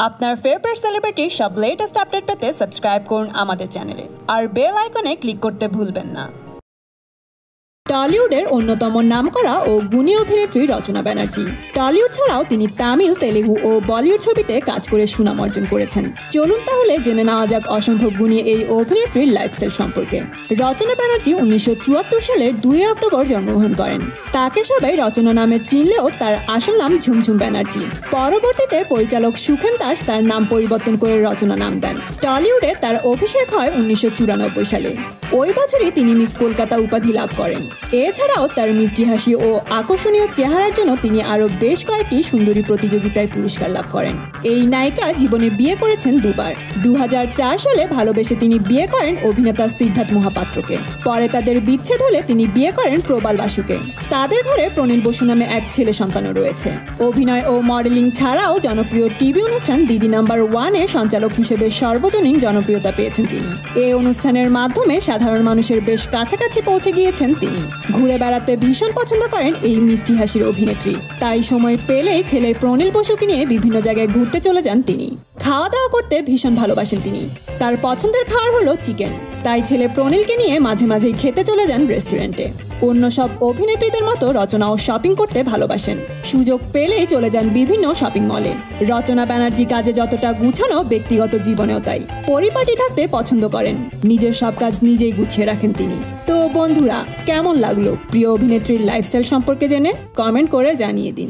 আপনার ফেভারিট সেলিব্রিটির সব latest update পেতে সাবস্ক্রাইব করুন আমাদের চ্যানেলে আর বেল আইকনে ক্লিক করতে ভুলবেন না। টলিউডের অন্যতম নামকরা ও গুণী অভিনেত্রী রচনা ব্যানার্জি। টলিউড ছাড়াও তিনি তামিল, তেলেগু ও বলিউড ছবিতে কাজ করে সুনাম অর্জন করেছেন। চলুন তাহলে জেনে নেওয়া যাক অসম্ভব গুণী এই অভিনেত্রীর লাইফস্টাইল সম্পর্কে। রচনা ব্যানার্জি 1974 সালের 2 অক্টোবর জন্মগ্রহণ করেন। তাকে সবাই রচনা নামে চিনলেও তার আসল নাম ঝুমঝুম ব্যানার্জি। পরবর্তীতে পরিচালক সুখেন দাস তার নাম পরিবর্তন করে রচনা নাম দেন। টলিউডে তার অভিষেক হয় 1994 সালে। ওই বছরই তিনি মিস কলকাতা উপাধি লাভ করেন। এছাড়াও তার মিষ্টি হাসি ও আকর্ষণীয় চেহারার জন্য তিনি আরও বেশ কয়েকটি সুন্দরী প্রতিযোগিতায় পুরস্কার লাভ করেন। এই নায়িকা জীবনে বিয়ে করেছেন দুবার। 2004 সালে ভালোবেসে তিনি বিয়ে করেন অভিনেতা সিদ্ধার্থ মহাপাত্রকে। পরে তাদের বিচ্ছেদ হলে তিনি বিয়ে করেন প্রবাল বাসুকে। তাদের ঘরে প্রণীল বসু নামে এক ছেলে সন্তানও রয়েছে। অভিনয় ও মডেলিং ছাড়াও জনপ্রিয় টিভি অনুষ্ঠান দিদি নাম্বার 1 এর সঞ্চালক হিসেবে সর্বজনীন জনপ্রিয়তা পেয়েছেন তিনি। এই অনুষ্ঠানের মাধ্যমে সাধারণ মানুষের বেশ কাছাকাছি পৌঁছে গিয়েছেন তিনি। ঘুরে বেড়াতে ভীষণ পছন্দ করেন এই মিষ্টি হাসির অভিনেত্রী। তাই সময় পেলেই ছেলে প্রণীল বসুকে নিয়ে বিভিন্ন জায়গায় ঘুরতে চলে যান তিনি। খাওয়া দাওয়া করতে ভীষণ ভালোবাসেন তিনি। তার পছন্দের খাবার হলো চিকেন। তাই ছেলে প্রণীলকে নিয়ে মাঝে মাঝেই খেতে চলে যান রেস্টুরেন্টে। অন্য সব অভিনেত্রীদের মতো রচনাও শপিং করতে ভালোবাসেন। সুযোগ পেলেই চলে যান বিভিন্ন শপিং মলে। রচনা ব্যানার্জি কাজে যতটা গুছানো, ব্যক্তিগত জীবনেও তাই। পরিপাটি থাকতে পছন্দ করেন। নিজের সব কাজ নিজেই গুছিয়ে রাখেন তিনি। তো বন্ধুরা, কেমন লাগলো প্রিয় অভিনেত্রীর লাইফস্টাইল সম্পর্কে জেনে? কমেন্ট করে জানিয়ে দিন।